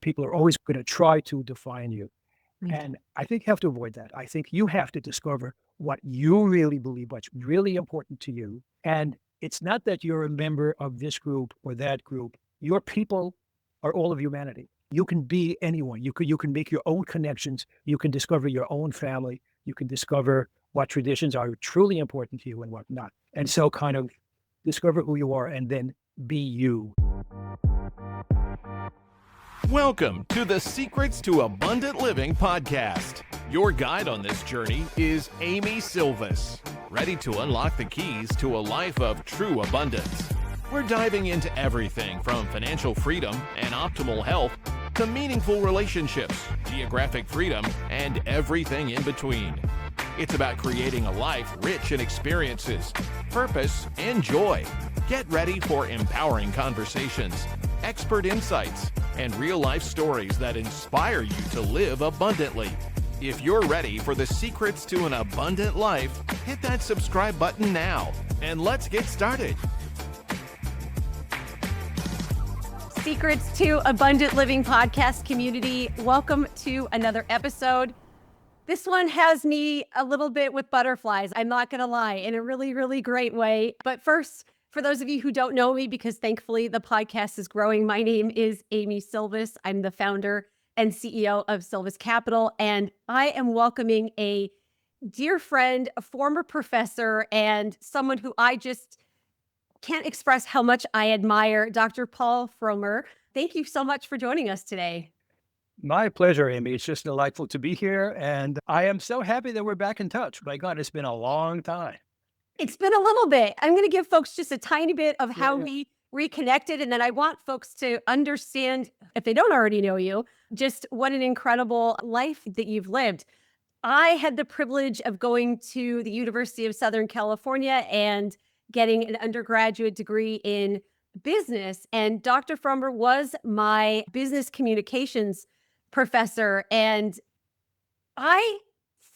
People are always going to try to define you. Right. And I think you have to avoid that. I think you have to discover what you really believe, what's really important to you. And it's not that you're a member of this group or that group. Your people are all of humanity. You can be anyone. You can make your own connections. You can discover your own family. You can discover what traditions are truly important to you and what not. And so kind of discover who you are and then be you. Welcome to the Secrets to Abundant Living podcast. Your guide on this journey is Amy Sylvis, ready to unlock the keys to a life of true abundance. We're diving into everything from financial freedom and optimal health to meaningful relationships, geographic freedom, and everything in between. It's about creating a life rich in experiences, purpose, and joy. Get ready for empowering conversations, expert insights, and real-life stories that inspire you to live abundantly. If you're ready for the secrets to an abundant life, hit that subscribe button now, and let's get started. Secrets to Abundant Living podcast community. Welcome to another episode. This one has me a little bit with butterflies. I'm not going to lie, in a really, really great way. But first, for those of you who don't know me, because thankfully the podcast is growing, my name is Amy Sylvis. I'm the founder and CEO of Sylvis Capital, and I am welcoming a dear friend, a former professor, and someone who I just can't express how much I admire, Dr. Paul Frommer. Thank you so much for joining us today. My pleasure, Amy. It's just delightful to be here. And I am so happy that we're back in touch. My God, it's been a long time. It's been a little bit. I'm going to give folks just a tiny bit of how we reconnected. And then I want folks to understand, if they don't already know you, just what an incredible life that you've lived. I had the privilege of going to the University of Southern California and getting an undergraduate degree in business. And Dr. Frommer was my business communications professor. And I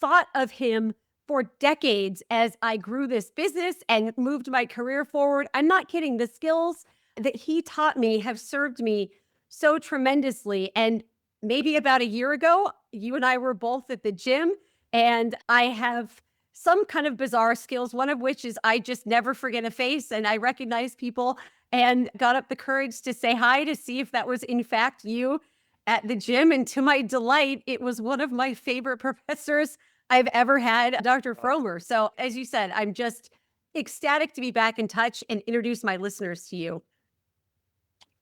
thought of him for decades as I grew this business and moved my career forward. I'm not kidding. The skills that he taught me have served me so tremendously. And maybe about a year ago, you and I were both at the gym, and I have some kind of bizarre skills, one of which is I just never forget a face, and I recognize people, and got up the courage to say hi to see if that was in fact you at the gym. And to my delight, it was one of my favorite professors I've ever had, Dr. Frommer. So as you said, I'm just ecstatic to be back in touch and introduce my listeners to you.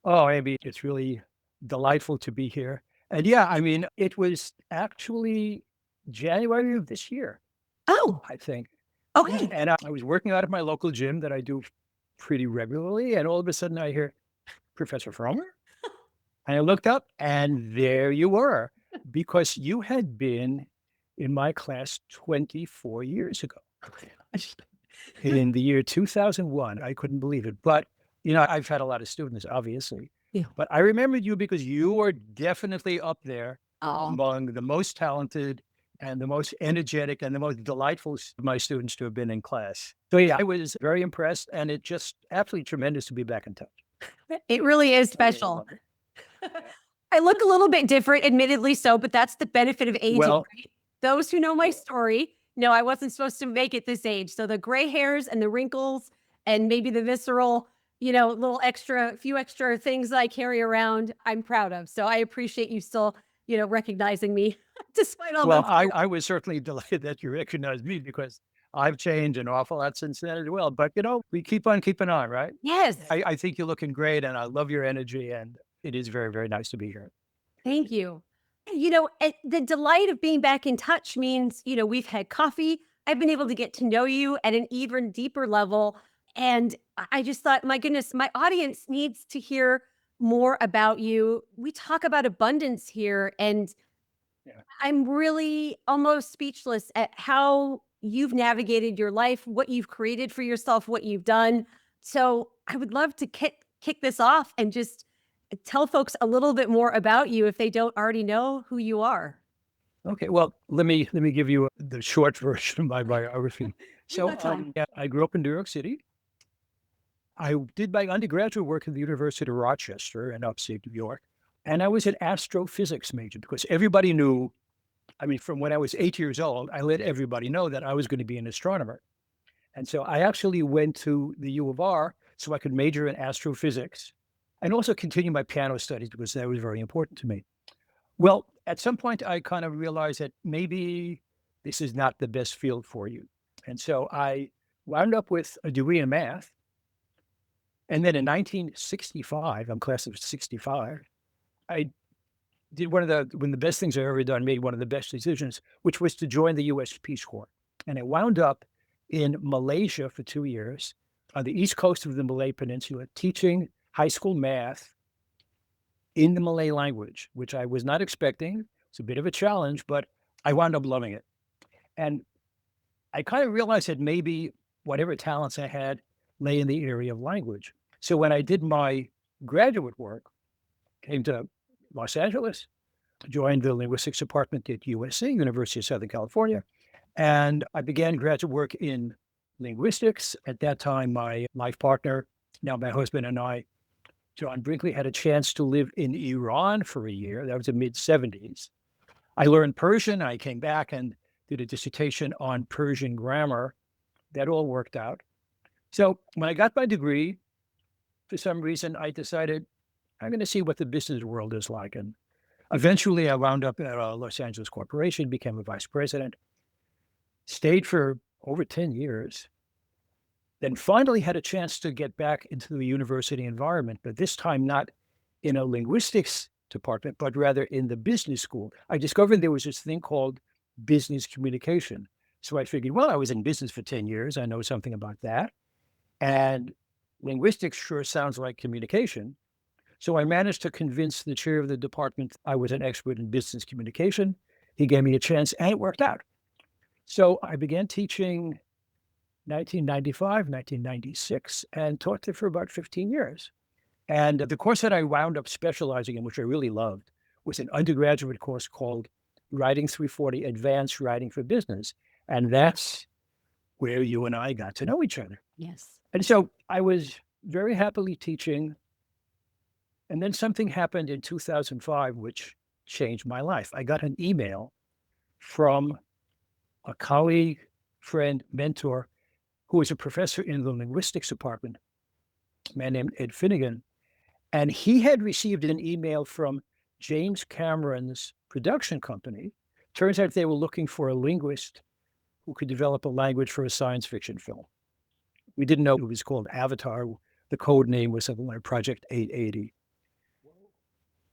Oh, Amy, it's really delightful to be here. And yeah, I mean, it was actually January of this year, Oh, I think. okay. And I was working out at my local gym that I do pretty regularly. And all of a sudden I hear, Professor Frommer? And I looked up and there you were, because you had been in my class 24 years ago. In the year 2001. I couldn't believe it. But, you know, I've had a lot of students, obviously. Yeah. But I remembered you because you were definitely up there Oh, among the most talented and the most energetic and the most delightful of my students to have been in class. So yeah, I was very impressed, and it just absolutely tremendous to be back in touch. it really is special. I look a little bit different, admittedly so, but that's the benefit of aging, Well, right? Those who know my story know I wasn't supposed to make it this age. So the gray hairs and the wrinkles and maybe the visceral, few extra things that I carry around, I'm proud of. So I appreciate you still, recognizing me despite all well, that. I was certainly delighted that you recognized me because I've changed an awful lot since then as well. But, we keep on keeping on, right? Yes. I think you're looking great, and I love your energy, and it is very, very nice to be here. Thank you. The delight of being back in touch means, we've had coffee. I've been able to get to know you at an even deeper level. And I just thought, my goodness, my audience needs to hear more about you. We talk about abundance here, and Yeah. I'm really almost speechless at how you've navigated your life, what you've created for yourself, what you've done. So I would love to kick this off and just tell folks a little bit more about you if they don't already know who you are. Okay, well, let me give you the short version of my biography. So, got time. yeah, I grew up in New York City. I did my undergraduate work at the University of Rochester in upstate New York. And I was an astrophysics major because everybody knew, I mean, from when I was 8 years old, I let everybody know that I was going to be an astronomer. And so I actually went to the U of R so I could major in astrophysics and also continue my piano studies because that was very important to me. Well, at some point, I kind of realized that maybe this is not the best field for you. And so I wound up with a degree in math. And then in 1965, I'm class of 65, I did one of the best things I've ever done, made one of the best decisions, which was to join the U.S. Peace Corps. And I wound up in Malaysia for 2 years on the east coast of the Malay Peninsula, teaching high school math in the Malay language, which I was not expecting. It's a bit of a challenge, but I wound up loving it. And I kind of realized that maybe whatever talents I had lay in the area of language. So when I did my graduate work, came to Los Angeles, joined the linguistics department at USC, University of Southern California, and I began graduate work in linguistics. At that time, my life partner, now my husband, and I, John Brinkley, had a chance to live in Iran for a year. That was the mid-'70s. I learned Persian. I came back and did a dissertation on Persian grammar. That all worked out. So when I got my degree, for some reason, I decided I'm going to see what the business world is like. And eventually, I wound up at a Los Angeles corporation, became a vice president, stayed for over 10 years, then finally had a chance to get back into the university environment, but this time not in a linguistics department, but rather in the business school. I discovered there was this thing called business communication. So I figured, well, I was in business for 10 years. I know something about that. And linguistics sure sounds like communication. So I managed to convince the chair of the department I was an expert in business communication. He gave me a chance and it worked out. So I began teaching 1995, 1996, and taught there for about 15 years. And the course that I wound up specializing in, which I really loved, was an undergraduate course called Writing 340, Advanced Writing for Business. And that's where you and I got to know each other. Yes. And so I was very happily teaching. And then something happened in 2005, which changed my life. I got an email from a colleague, friend, mentor, who was a professor in the linguistics department, a man named Ed Finnegan. And he had received an email from James Cameron's production company. Turns out they were looking for a linguist who could develop a language for a science fiction film. We didn't know it was called Avatar. The code name was something like Project 880.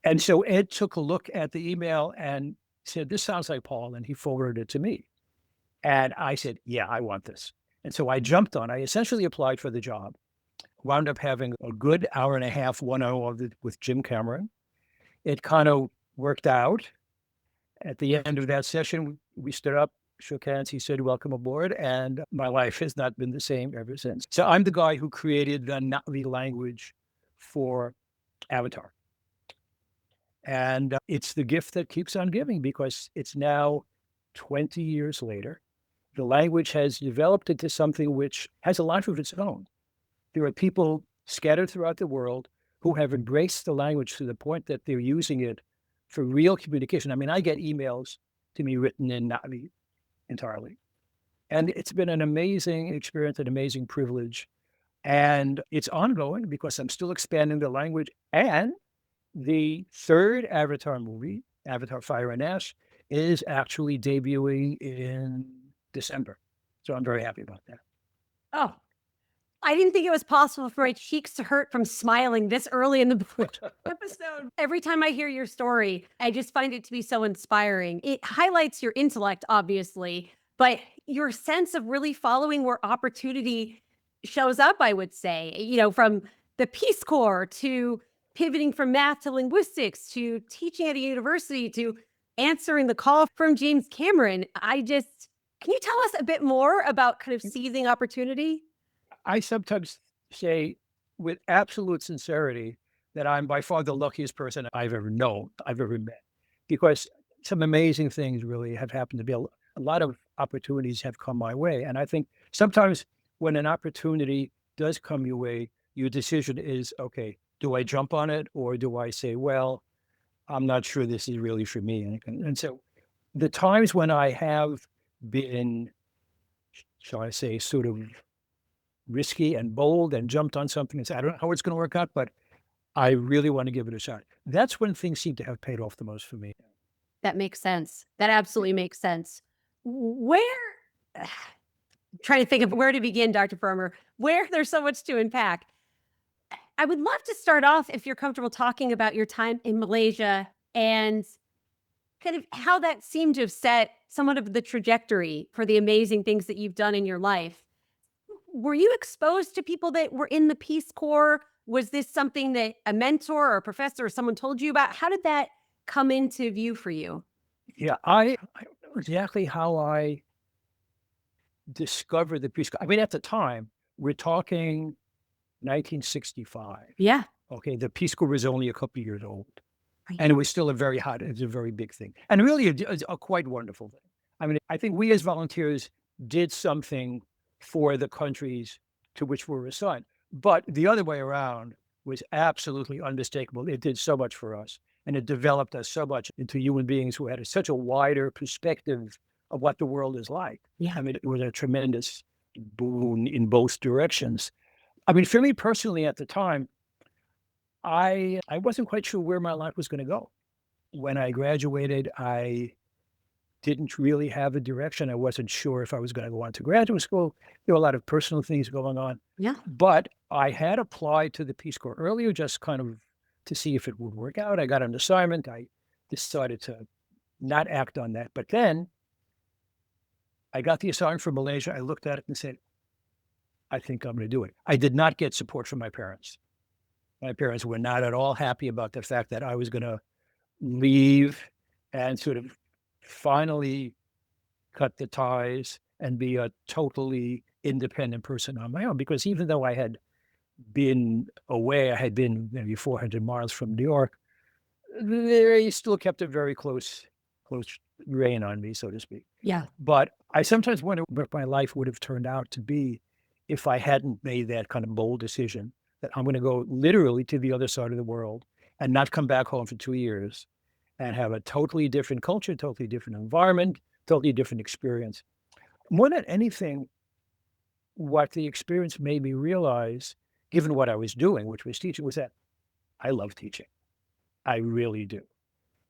And so Ed took a look at the email and said, "This sounds like Paul," and he forwarded it to me. And I said, "Yeah, I want this." And so I jumped on. I essentially applied for the job, wound up having a good hour and a half, 1 hour with Jim Cameron. It kind of worked out. At the end of that session, we stood up, shook hands. He said, "Welcome aboard." And my life has not been the same ever since. So I'm the guy who created the Navi language for Avatar. And it's the gift that keeps on giving because it's now 20 years later. The language has developed into something which has a life of its own. There are people scattered throughout the world who have embraced the language to the point that they're using it for real communication. I mean, I get emails to me written in Navi entirely. And it's been an amazing experience, an amazing privilege. And it's ongoing because I'm still expanding the language. And the third Avatar movie, Avatar Fire and Ash, is actually debuting in December. So I'm very happy about that. Oh, I didn't think it was possible for my cheeks to hurt from smiling this early in the episode. Every time I hear your story, I just find it to be so inspiring. It highlights your intellect, obviously, but your sense of really following where opportunity shows up, I would say, from the Peace Corps to pivoting from math to linguistics to teaching at a university to answering the call from James Cameron. Can you tell us a bit more about kind of seizing opportunity? I sometimes say with absolute sincerity that I'm by far the luckiest person I've ever known, I've ever met, because some amazing things really have happened to me. A lot of opportunities have come my way. And I think sometimes when an opportunity does come your way, your decision is, okay, do I jump on it or do I say, well, I'm not sure this is really for me. And so the times when I have been, shall I say, sort of risky and bold and jumped on something and said, I don't know how it's going to work out, but I really want to give it a shot. That's when things seem to have paid off the most for me. That makes sense. That absolutely makes sense. Where, trying to think of where to begin, Dr. Firmer, where there's so much to unpack. I would love to start off, if you're comfortable, talking about your time in Malaysia and kind of how that seemed to have set somewhat of the trajectory for the amazing things that you've done in your life. Were you exposed to people that were in the Peace Corps? Was this something that a mentor or a professor or someone told you about? How did that come into view for you? Yeah, I don't know exactly how I discovered the Peace Corps. I mean, at the time, we're talking 1965. Yeah. Okay, the Peace Corps was only a couple of years old. Right. And it was still it was a very big thing. And really a quite wonderful thing. I mean, I think we as volunteers did something for the countries to which we're assigned. But the other way around was absolutely unmistakable. It did so much for us. And it developed us so much into human beings who had such a wider perspective of what the world is like. Yeah. I mean, it was a tremendous boon in both directions. I mean, for me personally at the time, I wasn't quite sure where my life was going to go. When I graduated, I didn't really have a direction. I wasn't sure if I was going to go on to graduate school. There were a lot of personal things going on. Yeah. But I had applied to the Peace Corps earlier, just kind of to see if it would work out. I got an assignment. I decided to not act on that. But then I got the assignment from Malaysia. I looked at it and said, I think I'm going to do it. I did not get support from my parents. My parents were not at all happy about the fact that I was going to leave and sort of finally cut the ties and be a totally independent person on my own. Because even though I had been away, I had been maybe 400 miles from New York, they still kept a very close rein on me, so to speak. Yeah. But I sometimes wonder what my life would have turned out to be if I hadn't made that kind of bold decision that I'm going to go literally to the other side of the world and not come back home for 2 years and have a totally different culture, totally different environment, totally different experience. More than anything, what the experience made me realize, given what I was doing, which was teaching, was that I love teaching. I really do.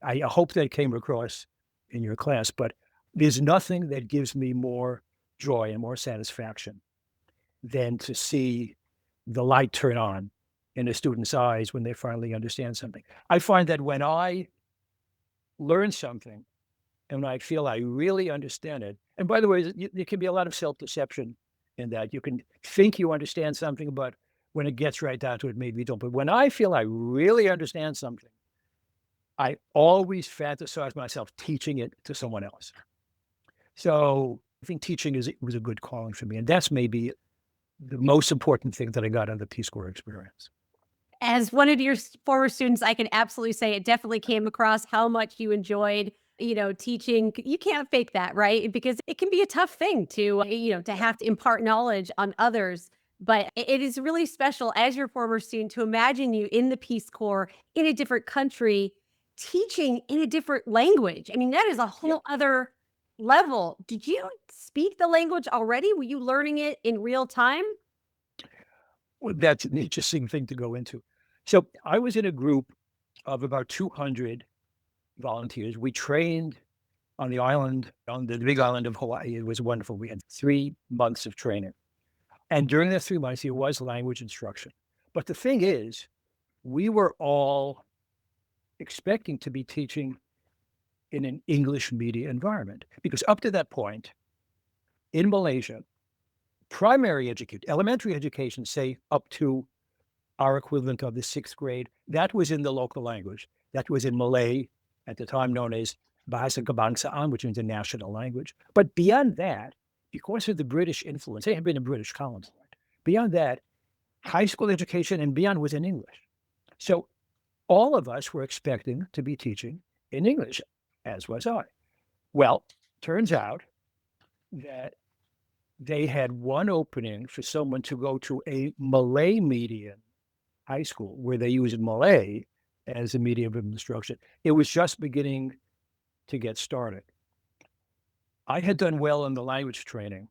I hope that came across in your class, but there's nothing that gives me more joy and more satisfaction than to see the light turn on in a student's eyes when they finally understand something. I find that when I learn something and I feel I really understand it, and by the way, there can be a lot of self-deception in that. You can think you understand something, but when it gets right down to it, maybe you don't. But when I feel I really understand something, I always fantasize myself teaching it to someone else. So I think teaching was a good calling for me. And that's maybe the most important thing that I got out of the Peace Corps experience. As one of your former students, I can absolutely say it definitely came across how much you enjoyed, teaching. You can't fake that, right? Because it can be a tough thing to, to have to impart knowledge on others. But it is really special as your former student to imagine you in the Peace Corps in a different country, teaching in a different language. I mean, that is a whole other level. Did you speak the language already? Were you learning it in real time? Well, that's an interesting thing to go into. So I was in a group of about 200 volunteers. We trained on the island, on the big island of Hawaii. It was wonderful. We had 3 months of training. And during the 3 months, there was language instruction. But the thing is, we were all expecting to be teaching in an English media environment. Because up to that point, in Malaysia, elementary education, say up to our equivalent of the 6th grade, that was in the local language. That was in Malay, at the time known as Bahasa Kebangsaan, which is the national language. But beyond that, because of the British influence, they had been a British colony. Beyond that, high school education and beyond was in English. So all of us were expecting to be teaching in English, as was I. Well, turns out that they had one opening for someone to go to a Malay medium high school where they used Malay as a medium of instruction. It was just beginning to get started. I had done well in the language training.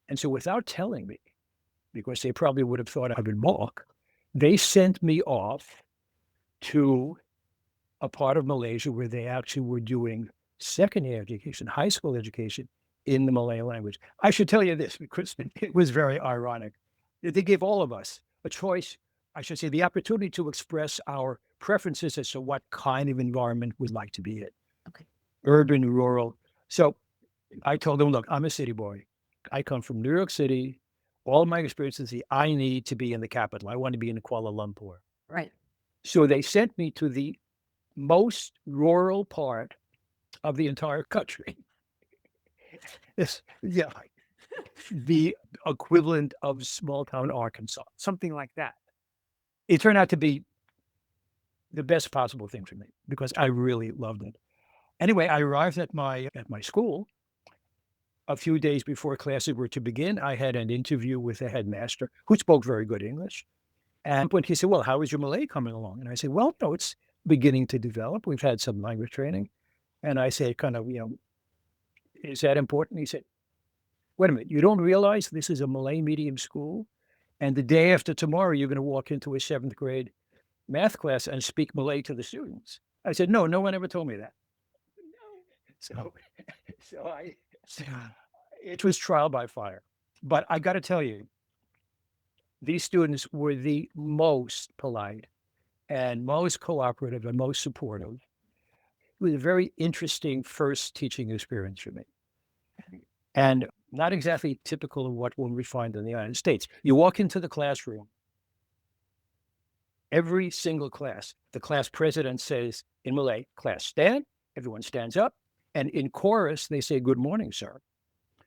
And so without telling me, because they probably would have thought I'd been mock, they sent me off to a part of Malaysia where they actually were doing secondary education, high school education in the Malay language. I should tell you this because it was very ironic. They gave all of us a choice, I should say, the opportunity to express our preferences as to what kind of environment we'd like to be in. Okay. Urban, rural. So I told them, look, I'm a city boy. I come from New York City. All my experiences, I need to be in the capital. I want to be in Kuala Lumpur. Right. So they sent me to the most rural part of the entire country. The equivalent of small town Arkansas, something like that. It turned out to be the best possible thing for me because I really loved it. Anyway, I arrived at my school. A few days before classes were to begin, I had an interview with the headmaster who spoke very good English. And when he said, well, how is your Malay coming along? And I said, well, no, it's beginning to develop. We've had some language training. And I said, kind of, is that important? He said, wait a minute, you don't realize this is a Malay medium school? And the day after tomorrow, you're going to walk into a 7th grade math class and speak Malay to the students. I said, no one ever told me that. So it was trial by fire. But I got to tell you, these students were the most polite and most cooperative and most supportive. It was a very interesting first teaching experience for me. And not exactly typical of what one would find in the United States. You walk into the classroom, every single class, the class president says in Malay, class stand, everyone stands up. And in chorus, they say, good morning, sir.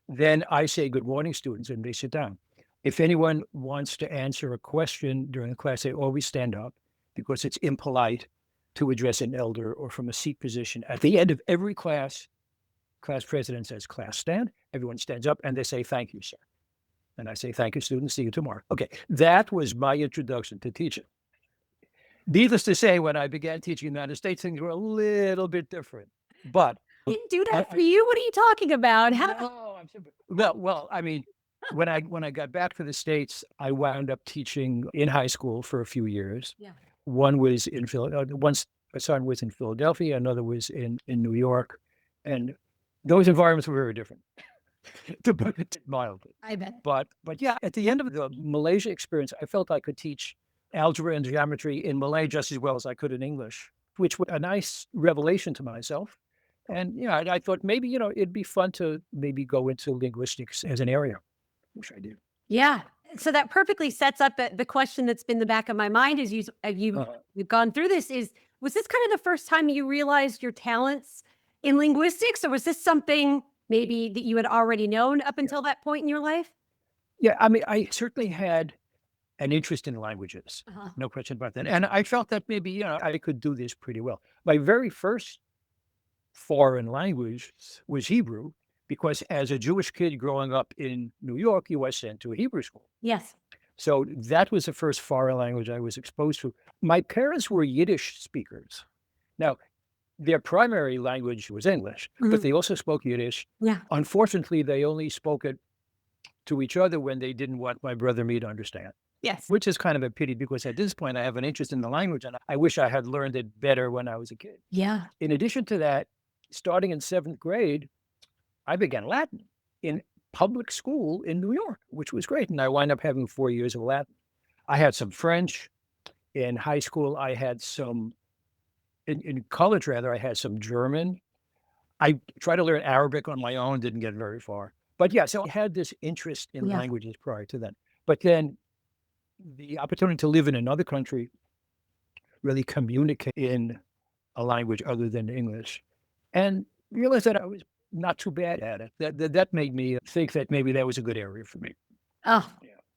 Then I say, good morning, students, and they sit down. If anyone wants to answer a question during the class, they always stand up because it's impolite to address an elder or from a seat position. At the end of every class president says, class stand, everyone stands up and they say, thank you, sir. And I say, thank you, students, see you tomorrow. Okay, that was my introduction to teaching. Needless to say, when I began teaching in the United States, things were a little bit different. But I didn't do that for you. What are you talking about? Well, I mean, when I got back to the States, I wound up teaching in high school for a few years. Yeah. One was in Philadelphia. One son was in Philadelphia. Another was in New York, and those environments were very different, to put it mildly. I bet. But yeah, at the end of the Malaysia experience, I felt I could teach algebra and geometry in Malay just as well as I could in English, which was a nice revelation to myself. And, I thought maybe, it'd be fun to maybe go into linguistics as an area, which I did. Yeah. So that perfectly sets up the question that's been in the back of my mind as you've gone through this was this kind of the first time you realized your talents in linguistics, or was this something maybe that you had already known up until that point in your life? Yeah, I mean, I certainly had an interest in languages, no question about that. And I felt that maybe, I could do this pretty well. My very first foreign language was Hebrew, because as a Jewish kid growing up in New York, you were sent to a Hebrew school. Yes. So that was the first foreign language I was exposed to. My parents were Yiddish speakers. Now, their primary language was English, but they also spoke Yiddish. Yeah. Unfortunately, they only spoke it to each other when they didn't want my brother me to understand. Yes. Which is kind of a pity, because at this point I have an interest in the language and I wish I had learned it better when I was a kid. Yeah. In addition to that, starting in 7th grade, I began Latin in public school in New York, which was great. And I wound up having 4 years of Latin. I had some French. In high school, I had some, in college rather, I had some German. I tried to learn Arabic on my own, didn't get very far. But yeah, so I had this interest in languages prior to that. But then the opportunity to live in another country, really communicate in a language other than English, and realized that I was not too bad at it. That made me think that maybe that was a good area for me. Oh,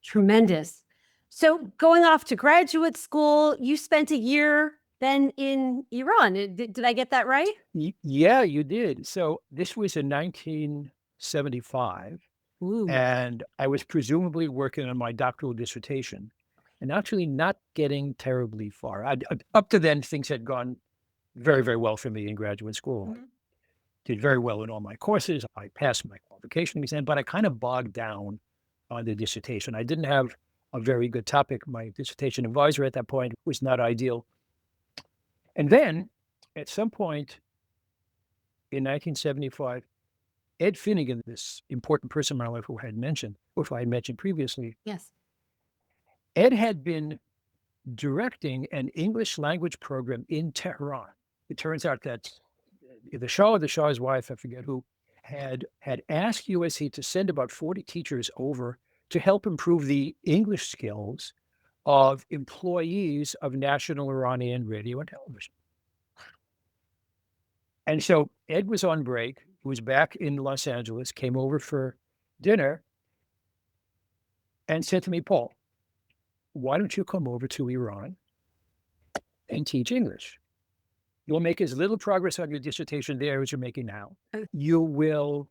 tremendous. So going off to graduate school, you spent a year then in Iran. Did I get that right? Yeah, you did. So this was in 1975. Ooh. And I was presumably working on my doctoral dissertation. and actually not getting terribly far. Up to then, things had gone very, very well for me in graduate school. Mhm. Did very well in all my courses. I passed my qualification exam, but I kind of bogged down on the dissertation. I didn't have a very good topic. My dissertation advisor at that point was not ideal. And then at some point in 1975, Ed Finnegan, this important person in my life who I had mentioned previously, Yes. Ed had been directing an English language program in Tehran. It turns out that the Shah or the Shah's wife, I forget who, had asked USC to send about 40 teachers over to help improve the English skills of employees of national Iranian radio and television. And so Ed was on break, was back in Los Angeles, came over for dinner, and said to me, Paul, why don't you come over to Iran and teach English? You'll make as little progress on your dissertation there as you're making now. You will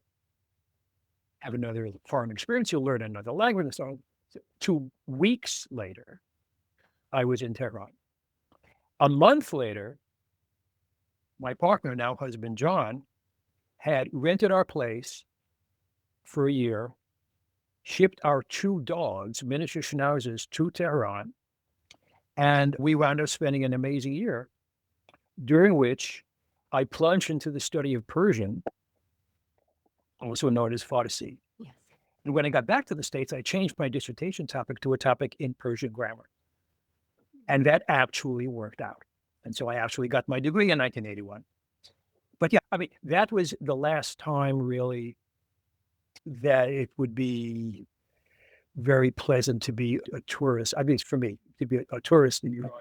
have another foreign experience. You'll learn another language. And so on. 2 weeks later, I was in Tehran. A month later, my partner, now husband John, had rented our place for a year, shipped our 2 dogs, miniature schnauzers, to Tehran, and we wound up spending an amazing year, during which I plunged into the study of Persian, also known as Farsi. Yes. And when I got back to the States, I changed my dissertation topic to a topic in Persian grammar. And that actually worked out. And so I actually got my degree in 1981. But yeah, I mean, that was the last time really that it would be very pleasant to be a tourist. I mean, for me, to be a tourist in Iran.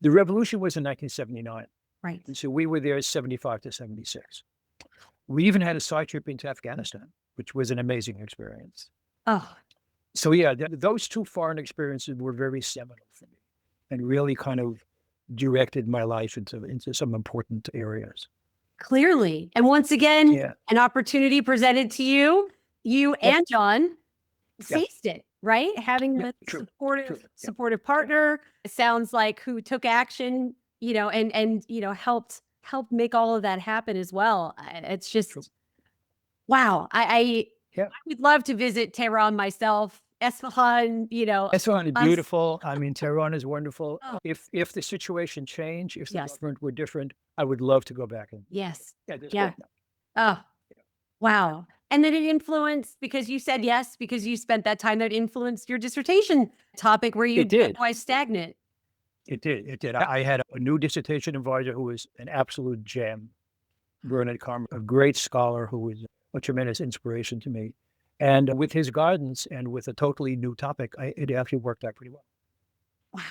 The revolution was in 1979. Right. And so we were there 75 to 76. We even had a side trip into Afghanistan, which was an amazing experience. Oh, So yeah, those 2 foreign experiences were very seminal for me and really kind of directed my life into some important areas. clearly. And once again, Yeah. an opportunity presented to you. You Yep. and John Yeah. seized it, right? Having Yeah, a true. supportive, Yeah. supportive partner. It sounds like who took action, and helped make all of that happen as well. It's just True. wow. I Yeah. would love to visit Tehran myself. Esfahan, Isfahan is us- beautiful. I mean, Tehran is wonderful. Oh. If the situation changed, if the Yes. government were different, I would love to go back. And yes. there's Yeah. great- Oh, wow. And then it influenced, because you said yes, because you spent that time, that influenced your dissertation topic where you It did. otherwise stagnant. It did. It did. I had a new dissertation advisor who was an absolute gem, Bernard Carmer, a great scholar who was a tremendous inspiration to me. And with his guidance and with a totally new topic, it actually worked out pretty well. Wow.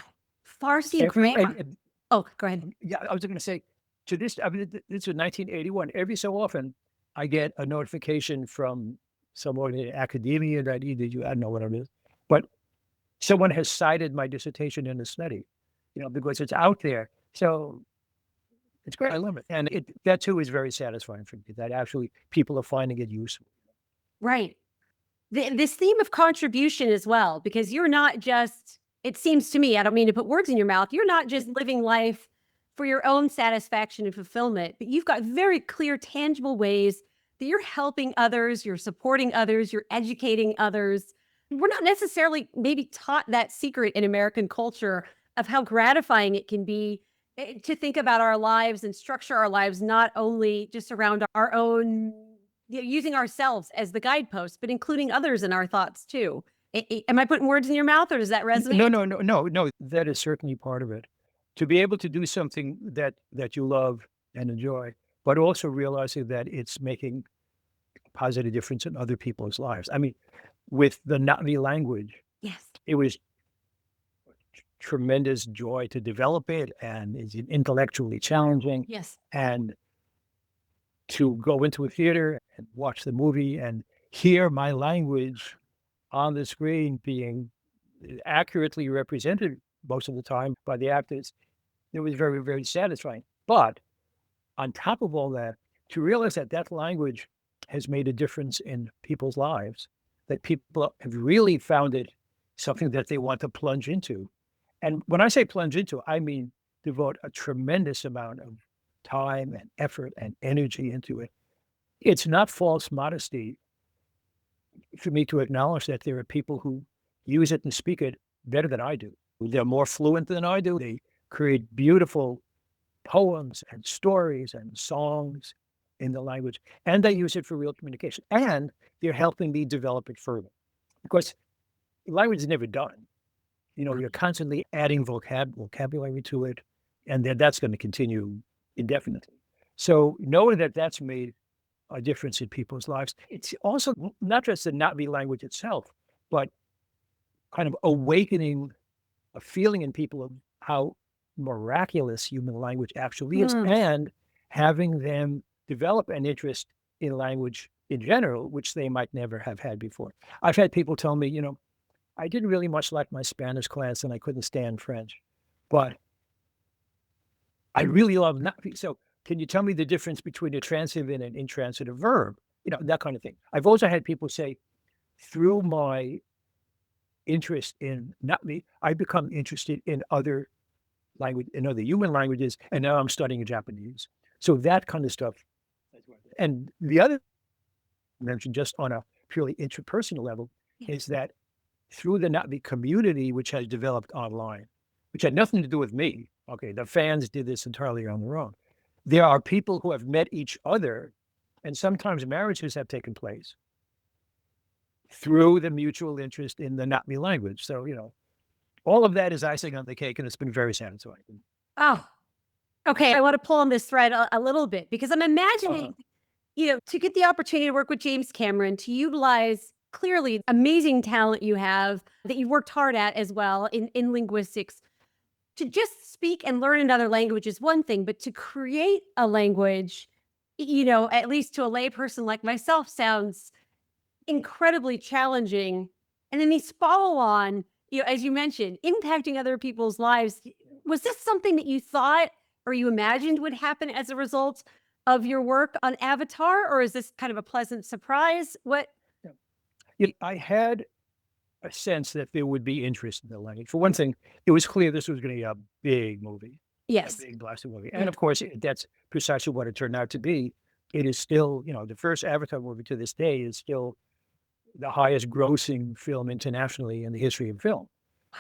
Farsi Every- grammar. and- Oh, go ahead. yeah, I was going to say, to this, I mean, this was 1981. Every so often, I get a notification from someone in academia that I don't know what it is, but someone has cited my dissertation in a study, because it's out there. So it's great. I love it. And that too is very satisfying for me, that actually people are finding it useful. Right. This theme of contribution as well, because you're not just, it seems to me, I don't mean to put words in your mouth, you're not just living life for your own satisfaction and fulfillment, but you've got very clear, tangible ways that you're helping others, you're supporting others, you're educating others. We're not necessarily maybe taught that secret in American culture of how gratifying it can be to think about our lives and structure our lives, not only just around our own, using ourselves as the guidepost, but including others in our thoughts too. Am I putting words in your mouth, or does that resonate? No. That is certainly part of it. To be able to do something that you love and enjoy, but also realizing that it's making a positive difference in other people's lives. I mean, with the Navi language, Yes. it was tremendous joy to develop it, and it's intellectually challenging. Yes. And to go into a theater and watch the movie and hear my language on the screen being accurately represented most of the time by the actors, it was very, very satisfying. But on top of all that, to realize that that language has made a difference in people's lives, that people have really found it something that they want to plunge into, And when I say plunge into it, I mean devote a tremendous amount of time and effort and energy into it. It's not false modesty for me to acknowledge that there are people who use it and speak it better than I do. They're more fluent than I do. They create beautiful poems and stories and songs in the language, and they use it for real communication. And they're helping me develop it further because language is never done. You're constantly adding vocabulary to it, and then that's going to continue indefinitely. So knowing that that's made a difference in people's lives, it's also not just the Navi language itself, but kind of awakening a feeling in people of how miraculous human language actually is, and having them develop an interest in language in general, which they might never have had before. I've had people tell me, I didn't really much like my Spanish class and I couldn't stand French, but I really love Navi. So can you tell me the difference between a transitive and an intransitive verb? That kind of thing. I've also had people say, through my interest in Navi, I become interested in other human languages, and now I'm studying Japanese. So that kind of stuff. And the other mentioned, just on a purely interpersonal level, is that through the Navi community, which has developed online, which had nothing to do with me. Okay, the fans did this entirely on their own. There are people who have met each other, and sometimes marriages have taken place through the mutual interest in the Navi language. So, all of that is icing on the cake, and it's been very satisfying. Oh, okay. I want to pull on this thread a little bit because I'm imagining, to get the opportunity to work with James Cameron, to utilize clearly amazing talent you have that you worked hard at as well in linguistics. To just speak and learn another language is one thing, but to create a language, at least to a layperson like myself, sounds incredibly challenging. And then these follow on, as you mentioned, impacting other people's lives. Was this something that you thought or you imagined would happen as a result of your work on Avatar, or is this kind of a pleasant surprise? What? I had a sense that there would be interest in the language. For one thing, it was clear this was going to be a big movie. Yes. A big blasting movie. And of course, that's precisely what it turned out to be. It is still, the first Avatar movie to this day is still the highest grossing film internationally in the history of film.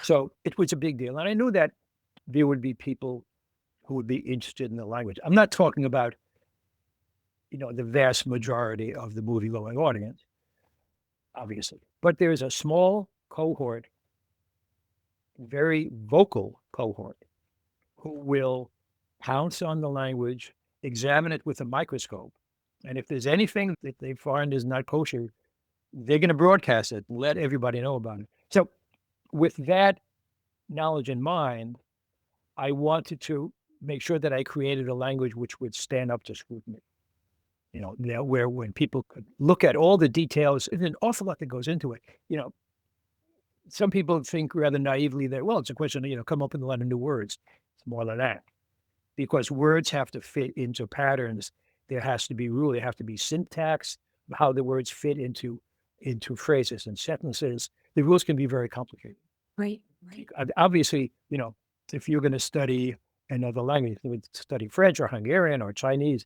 So it was a big deal. And I knew that there would be people who would be interested in the language. I'm not talking about, the vast majority of the movie-going audience, obviously. But there's a small cohort, very vocal cohort, who will pounce on the language, examine it with a microscope. And if there's anything that they find is not kosher, they're going to broadcast it and let everybody know about it. So with that knowledge in mind, I wanted to make sure that I created a language which would stand up to scrutiny. Where when people could look at all the details, there's an awful lot that goes into it. Some people think rather naively that, well, it's a question of, come up with a lot of new words. It's more than that. Because words have to fit into patterns. There has to be rule. There have to be syntax, how the words fit into phrases and sentences. The rules can be very complicated. Right. Obviously, if you're going to study another language, you would study French or Hungarian or Chinese,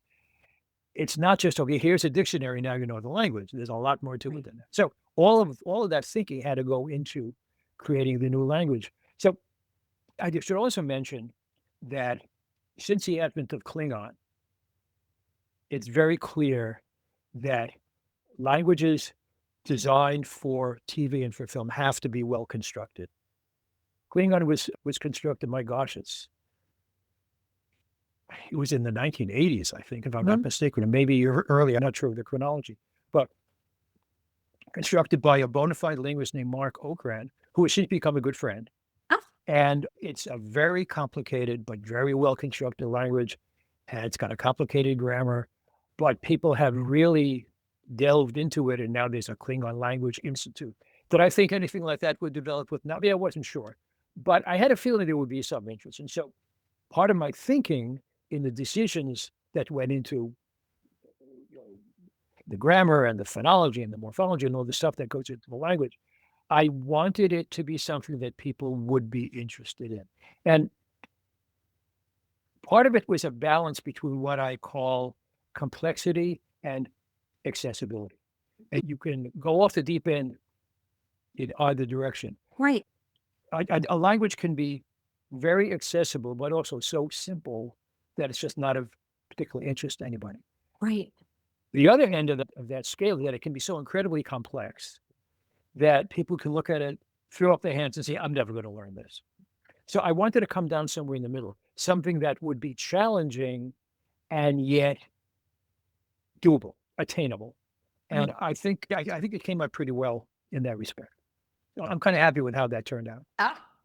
it's not just, okay, here's a dictionary, now you know the language. There's a lot more to it than that. So all of that thinking had to go into creating the new language. So I should also mention that since the advent of Klingon, it's very clear that languages designed for TV and for film have to be well constructed. Klingon was constructed, my gosh, it was in the 1980s, I think, if I'm not mistaken, or maybe early, I'm not sure of the chronology, but constructed by a bona fide linguist named Mark Okrand, who has since become a good friend. And it's a very complicated, but very well-constructed language. And it's got a complicated grammar, but people have really delved into it, and now there's a Klingon Language Institute. Did I think anything like that would develop with Navi? I wasn't sure, but I had a feeling there would be some interest. And so part of my thinking in the decisions that went into the grammar and the phonology and the morphology and all the stuff that goes into the language, I wanted it to be something that people would be interested in. And part of it was a balance between what I call complexity and accessibility. And you can go off the deep end in either direction. Right. A language can be very accessible, but also so simple that it's just not of particular interest to anybody. Right. The other end of that scale is that it can be so incredibly complex that people can look at it, throw up their hands and say, I'm never going to learn this. So I wanted to come down somewhere in the middle, something that would be challenging and yet doable, attainable. And I think it came out pretty well in that respect. I'm kind of happy with how that turned out.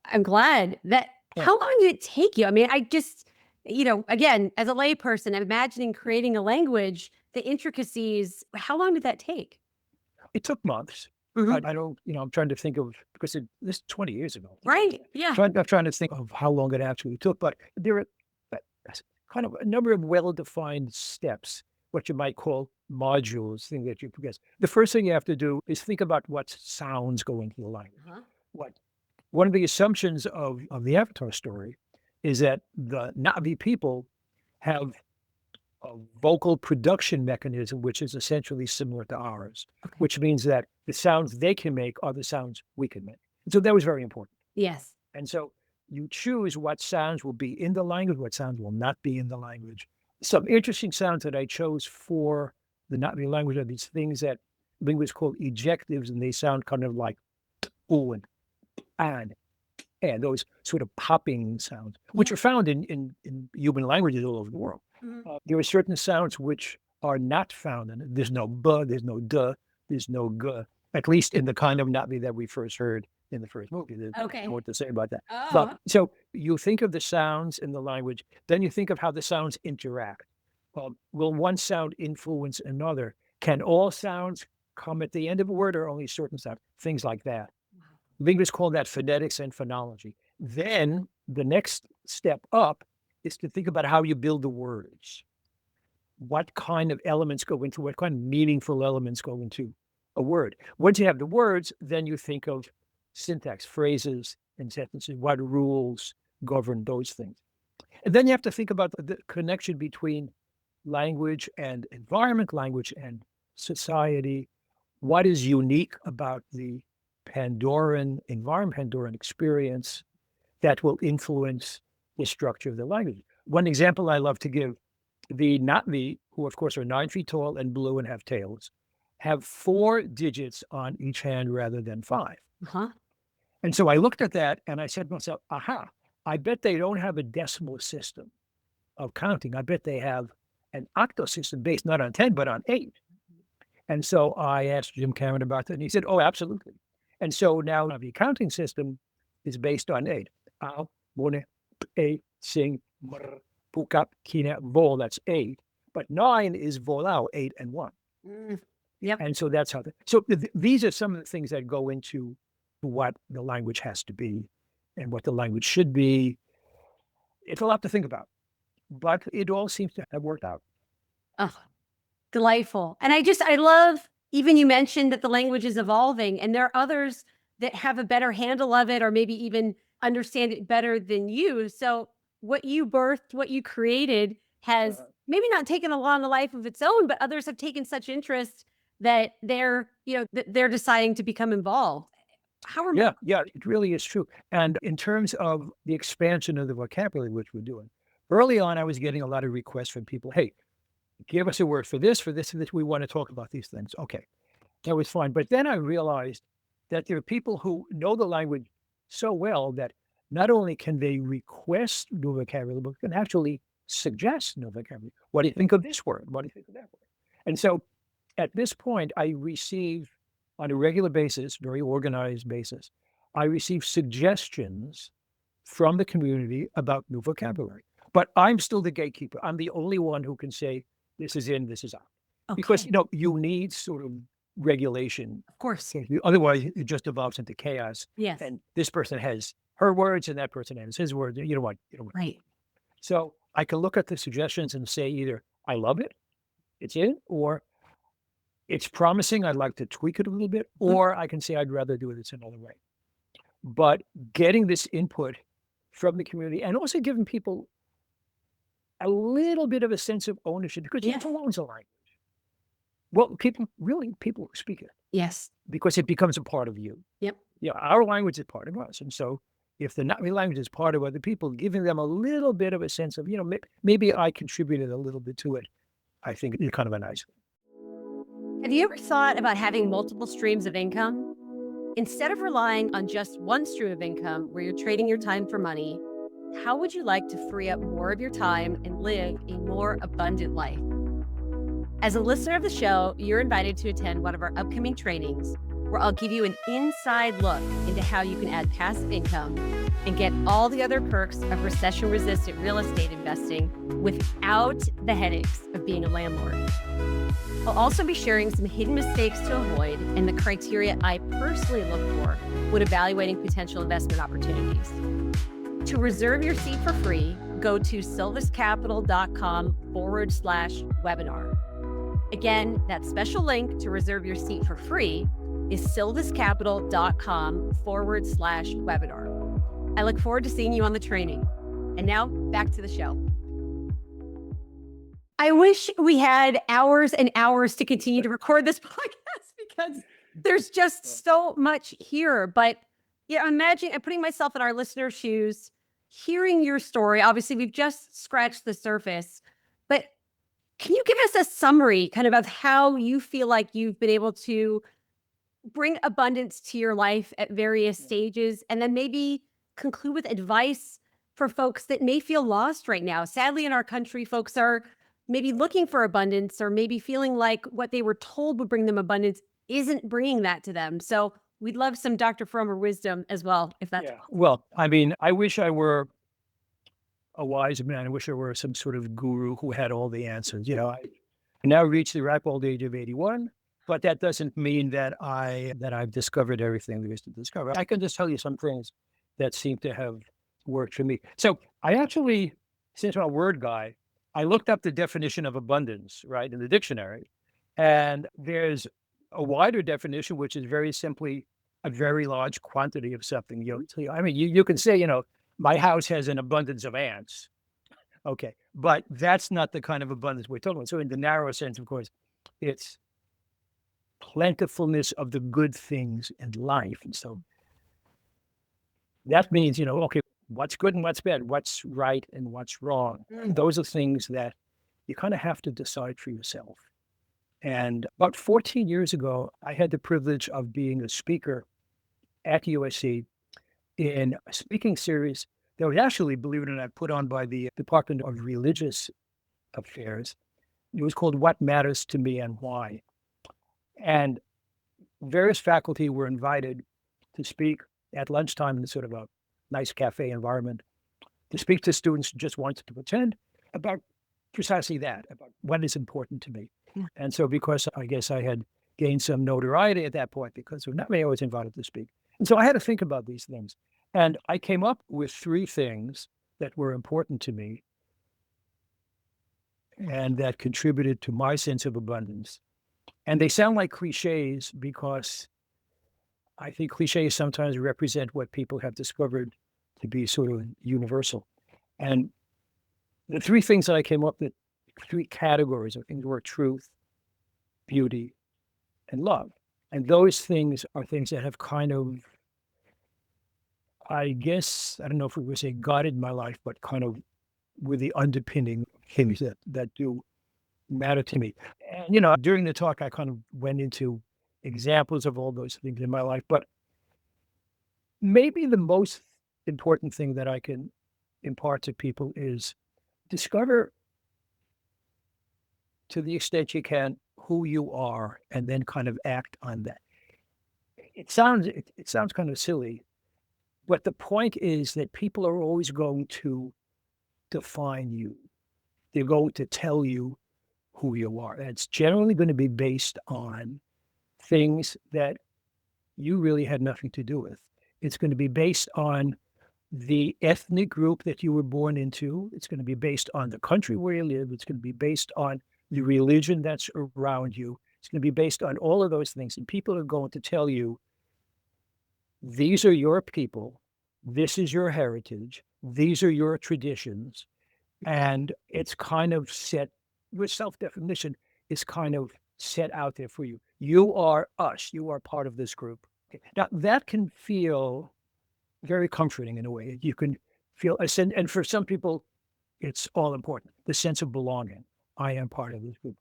I'm glad that. Yeah. How long did it take you? I mean, I just, again, as a layperson, imagining creating a language, the intricacies, how long did that take? It took months. Mhm. I don't, I'm trying to think of, because this is 20 years ago. Right. Yeah. I'm trying to think of how long it actually took, but there are kind of a number of well-defined steps, what you might call modules, thing that you progress. The first thing you have to do is think about what sounds go into the language. Uh-huh. One of the assumptions of the Avatar story is that the Navi people have a vocal production mechanism, which is essentially similar to ours, Okay. which means that the sounds they can make are the sounds we can make. And so that was very important. Yes. And so you choose what sounds will be in the language, what sounds will not be in the language. Some interesting sounds that I chose for the Navi language are these things that linguists call ejectives, and they sound kind of like ooh and those sort of popping sounds, which are found in human languages all over the world. Mhm. There are certain sounds which are not found in it. There's no buh, there's no duh, there's no guh, at least in the kind of Navi that we first heard in the first movie. There's Okay. more to say about that. Oh. But so you think of the sounds in the language, then you think of how the sounds interact. Will one sound influence another? Can all sounds come at the end of a word or only certain sounds? Things like that. Linguists call that phonetics and phonology. Then the next step up is to think about how you build the words. What kind of elements go into, what kind of meaningful elements go into a word? Once you have the words, then you think of syntax, phrases, and sentences, what rules govern those things. And then you have to think about the connection between language and environment, language and society. What is unique about the Pandoran environment, Pandoran experience that will influence the structure of the language? One example I love to give, the Navi, who of course are 9 feet tall and blue and have tails, have 4 digits on each hand rather than 5. Uh-huh. And so I looked at that and I said to myself, aha, I bet they don't have a decimal system of counting. I bet they have an octal system based not on 10, but on 8. And so I asked Jim Cameron about that, and he said, oh, absolutely. And so now the counting system is based on 8. Ao, mone, e, sing, mr, pukap, kina, vol, that's 8. But 9 is volao, 8 and 1. Yep. And so that's how, these are some of the things that go into what the language has to be and what the language should be. It's a lot to think about, but it all seems to have worked out. Oh, delightful. And I love, even you mentioned that the language is evolving and there are others that have a better handle of it or maybe even understand it better than you. So what you birthed, what you created has maybe not taken on a life of its own, but others have taken such interest that they're deciding to become involved. How remarkable. Yeah, it really is true. And in terms of the expansion of the vocabulary, which we're doing, early on, I was getting a lot of requests from people. Hey, give us a word for this, for this, and this. We want to talk about these things. Okay, that was fine. But then I realized that there are people who know the language so well that not only can they request new vocabulary, but can actually suggest new vocabulary. What do you think of this word? What do you think of that word? And so at this point, I receive on a regular basis, very organized basis, I receive suggestions from the community about new vocabulary. But I'm still the gatekeeper. I'm the only one who can say, this is in, this is out. Okay. Because, you need sort of regulation. Of course. Otherwise, it just evolves into chaos. Yes. And this person has her words and that person has his words. You know what? Right. So I can look at the suggestions and say either I love it, it's in, or it's promising. I'd like to tweak it a little bit, or I can say I'd rather do it this another way. But getting this input from the community and also giving people a little bit of a sense of ownership, because Yeah. who owns a language? Well, people who speak it, Yes. because it becomes a part of you. Yep. Yeah, our language is part of us. And so if the Navi language is part of other people, giving them a little bit of a sense of, maybe I contributed a little bit to it, I think is kind of a nice thing. Have you ever thought about having multiple streams of income? Instead of relying on just one stream of income where you're trading your time for money, how would you like to free up more of your time and live a more abundant life? As a listener of the show, you're invited to attend one of our upcoming trainings where I'll give you an inside look into how you can add passive income and get all the other perks of recession-resistant real estate investing without the headaches of being a landlord. I'll also be sharing some hidden mistakes to avoid and the criteria I personally look for when evaluating potential investment opportunities. To reserve your seat for free, go to sylviscapital.com/webinar. Again, that special link to reserve your seat for free is sylviscapital.com/webinar. I look forward to seeing you on the training. And now back to the show. I wish we had hours and hours to continue to record this podcast because there's just so much here. But yeah, imagine I'm putting myself in our listeners' shoes, hearing your story. Obviously, we've just scratched the surface, but can you give us a summary kind of how you feel like you've been able to bring abundance to your life at various stages, and then maybe conclude with advice for folks that may feel lost right now? Sadly, in our country, folks are maybe looking for abundance or maybe feeling like what they were told would bring them abundance isn't bringing that to them. So we'd love some Dr. Fromer wisdom as well, if that's possible. Well, I mean, I wish I were a wise man. I wish I were some sort of guru who had all the answers. I now reached the ripe old age of 81, but that doesn't mean that I've discovered everything there is to discover. I can just tell you some things that seem to have worked for me. So I actually, since I'm a word guy, I looked up the definition of abundance, right, in the dictionary. And there's a wider definition, which is very simply a very large quantity of something. I mean, you can say, my house has an abundance of ants. Okay. But that's not the kind of abundance we're talking about. So in the narrower sense, of course, it's plentifulness of the good things in life. And so that means, okay, what's good and what's bad, what's right and what's wrong. Those are things that you kind of have to decide for yourself. And about 14 years ago, I had the privilege of being a speaker at USC in a speaking series that was actually, believe it or not, put on by the Department of Religious Affairs. It was called What Matters to Me and Why. And various faculty were invited to speak at lunchtime in sort of a nice cafe environment, to speak to students who just wanted to attend about precisely that, about what is important to me. Yeah. And so because I guess I had gained some notoriety at that point, because not many was invited to speak. And so I had to think about these things. And I came up with 3 things that were important to me and that contributed to my sense of abundance. And they sound like cliches because I think cliches sometimes represent what people have discovered to be sort of universal. And the 3 things that I came up with, 3 categories of things, were truth, beauty, and love. And those things are things that have kind of, I guess, I don't know if we would say guided my life, but kind of with the underpinning things that do matter to me. And, during the talk, I kind of went into examples of all those things in my life. But maybe the most important thing that I can impart to people is discover, to the extent you can, who you are, and then kind of act on that. It sounds kind of silly, but the point is that people are always going to define you. They're going to tell you who you are. That's generally going to be based on things that you really had nothing to do with. It's going to be based on the ethnic group that you were born into. It's going to be based on the country where you live. It's going to be based on the religion that's around you. It's going to be based on all of those things. And people are going to tell you, these are your people. This is your heritage. These are your traditions. And it's kind of set, your self-definition is kind of set out there for you. You are us. You are part of this group. Okay. Now, that can feel very comforting in a way. You can feel a sense, and for some people, it's all important, the sense of belonging. I am part of this group.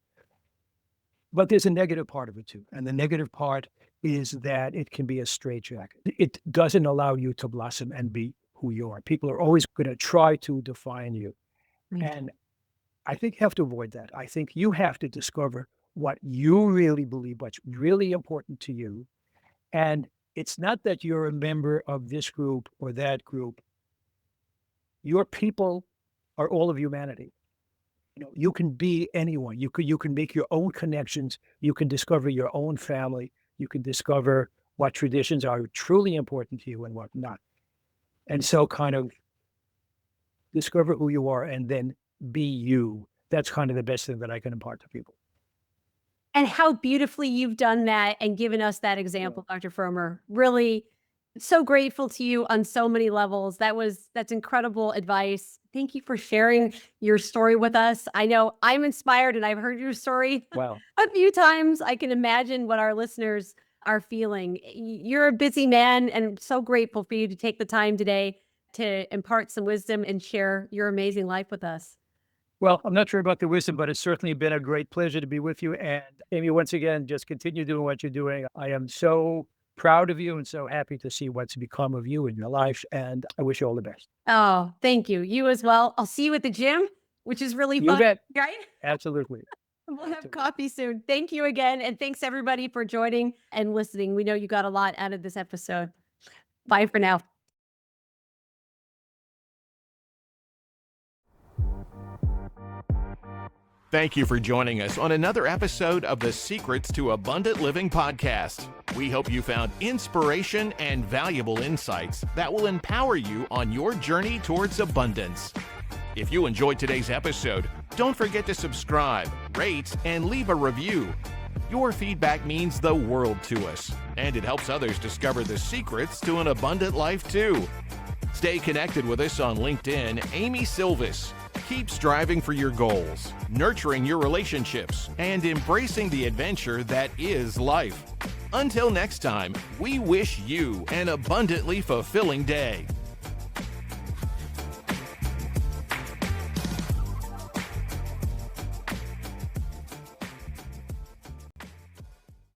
But there's a negative part of it too. And the negative part is that it can be a straitjacket. It doesn't allow you to blossom and be who you are. People are always going to try to define you. And I think you have to avoid that. I think you have to discover what you really believe, what's really important to you. And it's not that you're a member of this group or that group. Your people are all of humanity. You can be anyone. You can make your own connections. You can discover your own family. You can discover what traditions are truly important to you and what not. And so kind of discover who you are and then be you. That's kind of the best thing that I can impart to people. And how beautifully you've done that and given us that example, Dr. Fromer. Really so grateful to you on so many levels. That's incredible advice. Thank you for sharing your story with us. I know I'm inspired and I've heard your story a few times. I can imagine what our listeners are feeling. You're a busy man and I'm so grateful for you to take the time today to impart some wisdom and share your amazing life with us. Well, I'm not sure about the wisdom, but it's certainly been a great pleasure to be with you. And Amy, once again, just continue doing what you're doing. I am so proud of you and so happy to see what's become of you in your life. And I wish you all the best. Oh, thank you. You as well. I'll see you at the gym, which is really fun. You bet. Right? Absolutely. We'll have coffee soon. Thank you again. And thanks everybody for joining and listening. We know you got a lot out of this episode. Bye for now. Thank you for joining us on another episode of the Secrets to Abundant Living podcast. We hope you found inspiration and valuable insights that will empower you on your journey towards abundance. If you enjoyed today's episode, don't forget to subscribe, rate, and leave a review. Your feedback means the world to us, and it helps others discover the secrets to an abundant life too. Stay connected with us on LinkedIn, Amy Sylvis. Keep striving for your goals, nurturing your relationships, and embracing the adventure that is life. Until next time, we wish you an abundantly fulfilling day.